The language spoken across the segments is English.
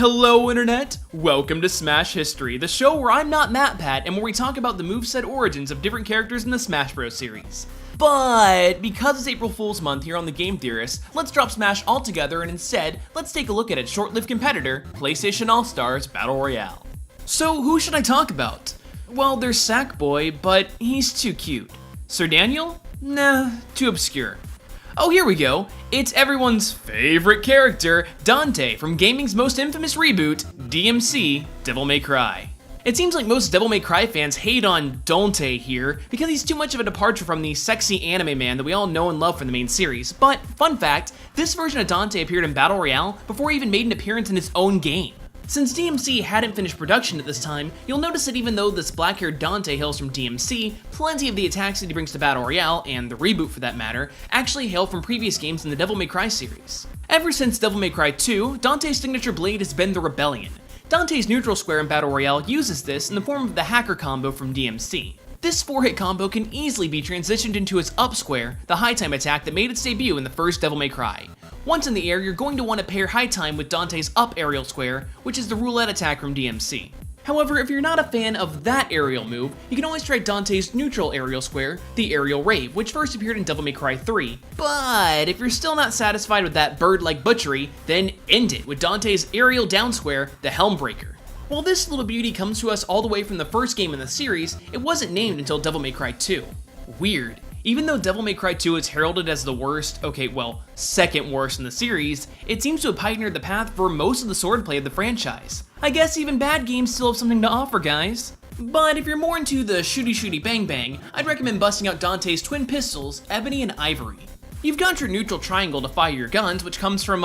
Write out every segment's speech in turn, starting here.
Hello Internet! Welcome to Smash History, the show where I'm not MatPat and where we talk about the moveset origins of different characters in the Smash Bros. Series. But because it's April Fool's month here on The Game Theorist, let's drop Smash altogether and instead, let's take a look at its short-lived competitor, PlayStation All-Stars Battle Royale. So who should I talk about? Well, there's Sackboy, but he's too cute. Sir Daniel? Nah, too obscure. Oh, here we go. It's everyone's favorite character, Dante, from gaming's most infamous reboot, DMC, Devil May Cry. It seems like most Devil May Cry fans hate on Dante here because he's too much of a departure from the sexy anime man that we all know and love from the main series. But, fun fact, this version of Dante appeared in Battle Royale before he even made an appearance in his own game. Since DMC hadn't finished production at this time, you'll notice that even though this black-haired Dante hails from DMC, plenty of the attacks that he brings to Battle Royale, and the reboot for that matter, actually hail from previous games in the Devil May Cry series. Ever since Devil May Cry 2, Dante's signature blade has been the Rebellion. Dante's neutral square in Battle Royale uses this in the form of the hacker combo from DMC. This 4-hit combo can easily be transitioned into his up square, the high time attack that made its debut in the first Devil May Cry. Once in the air, you're going to want to pair high time with Dante's up aerial square, which is the roulette attack from DMC. However, if you're not a fan of that aerial move, you can always try Dante's neutral aerial square, the aerial rave, which first appeared in Devil May Cry 3. But if you're still not satisfied with that bird-like butchery, then end it with Dante's aerial down square, the Helmbreaker. While this little beauty comes to us all the way from the first game in the series, it wasn't named until Devil May Cry 2. Weird. Even though Devil May Cry 2 is heralded as the worst, second worst in the series, it seems to have pioneered the path for most of the swordplay of the franchise. I guess even bad games still have something to offer, guys. But if you're more into the shooty bang bang, I'd recommend busting out Dante's twin pistols, Ebony and Ivory. You've got your neutral triangle to fire your guns, which comes from,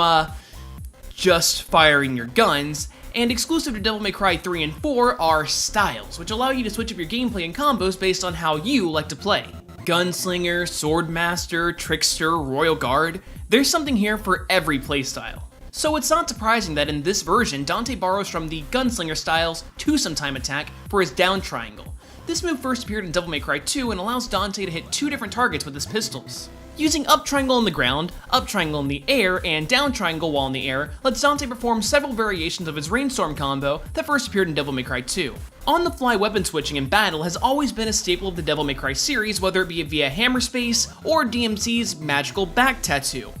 just firing your guns, and exclusive to Devil May Cry 3 and 4 are styles, which allow you to switch up your gameplay and combos based on how you like to play. Gunslinger, Swordmaster, Trickster, Royal Guard, there's something here for every playstyle. So it's not surprising that in this version, Dante borrows from the Gunslinger style's twosome time attack for his down triangle. This move first appeared in Devil May Cry 2 and allows Dante to hit two different targets with his pistols. Using up triangle on the ground, up triangle in the air, and down triangle while in the air lets Dante perform several variations of his Rainstorm combo that first appeared in Devil May Cry 2. On-the-fly weapon switching in battle has always been a staple of the Devil May Cry series, whether it be via hammer space or DMC's magical back tattoo.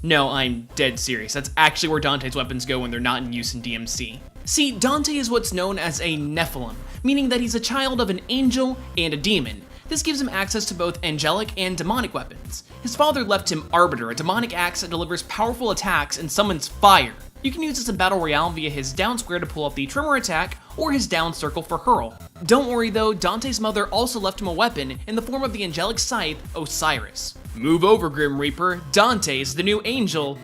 No, I'm dead serious, that's actually where Dante's weapons go when they're not in use in DMC. See, Dante is what's known as a Nephilim, meaning that he's a child of an angel and a demon. This gives him access to both angelic and demonic weapons. His father left him Arbiter, a demonic axe that delivers powerful attacks and summons fire. You can use this in Battle Royale via his down square to pull off the Tremor attack, or his down circle for hurl. Don't worry though, Dante's mother also left him a weapon in the form of the angelic scythe, Osiris. Move over, Grim Reaper, Dante is the new angel,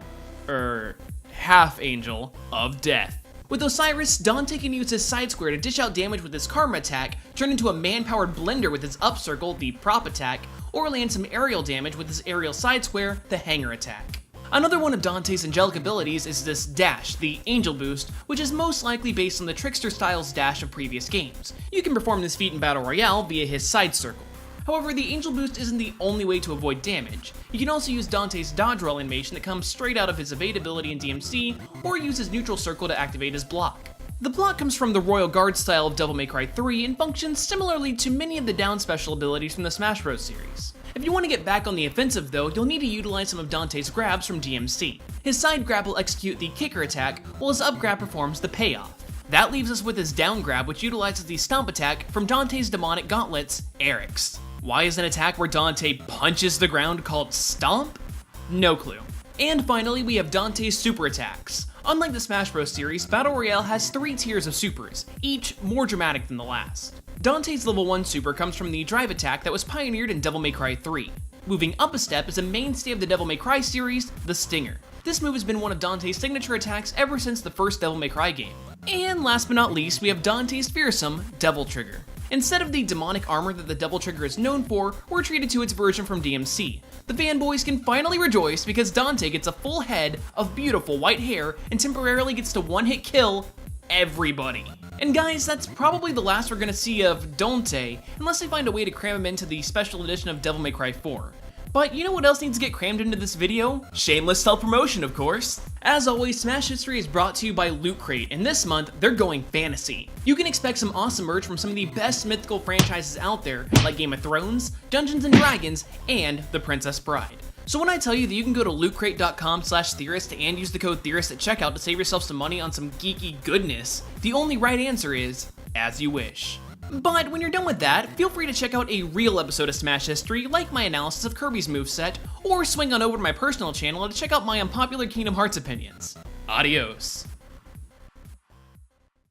half angel, of death. With Osiris, Dante can use his side square to dish out damage with his Karma attack, turn into a man-powered blender with his up circle, the Prop attack, or land some aerial damage with his aerial side square, the Hanger attack. Another one of Dante's angelic abilities is this dash, the Angel Boost, which is most likely based on the Trickster style's dash of previous games. You can perform this feat in Battle Royale via his side circle. However, the Angel Boost isn't the only way to avoid damage. You can also use Dante's dodge roll animation that comes straight out of his evade ability in DMC, or use his neutral circle to activate his block. The block comes from the Royal Guard style of Devil May Cry 3 and functions similarly to many of the down special abilities from the Smash Bros. Series. If you want to get back on the offensive though, you'll need to utilize some of Dante's grabs from DMC. His side grab will execute the kicker attack, while his up grab performs the payoff. That leaves us with his down grab, which utilizes the stomp attack from Dante's demonic gauntlets, Eric's. Why is an attack where Dante punches the ground called Stomp? No clue. And finally, we have Dante's super attacks. Unlike the Smash Bros. Series, Battle Royale has 3 tiers of supers, each more dramatic than the last. Dante's level 1 super comes from the drive attack that was pioneered in Devil May Cry 3. Moving up a step is a mainstay of the Devil May Cry series, the Stinger. This move has been one of Dante's signature attacks ever since the first Devil May Cry game. And last but not least, we have Dante's fearsome Devil Trigger. Instead of the demonic armor that the Devil Trigger is known for, we're treated to its version from DMC. The fanboys can finally rejoice because Dante gets a full head of beautiful white hair and temporarily gets to one-hit kill everybody. And guys, that's probably the last we're gonna see of Dante, unless they find a way to cram him into the special edition of Devil May Cry 4. But you know what else needs to get crammed into this video? Shameless self-promotion, of course. As always, Smash History is brought to you by Loot Crate, and this month, they're going fantasy. You can expect some awesome merch from some of the best mythical franchises out there, like Game of Thrones, Dungeons & Dragons, and The Princess Bride. So when I tell you that you can go to lootcrate.com/theorist and use the code theorist at checkout to save yourself some money on some geeky goodness, the only right answer is, as you wish. But when you're done with that, feel free to check out a real episode of Smash History, like my analysis of Kirby's moveset, or swing on over to my personal channel to check out my unpopular Kingdom Hearts opinions. Adios.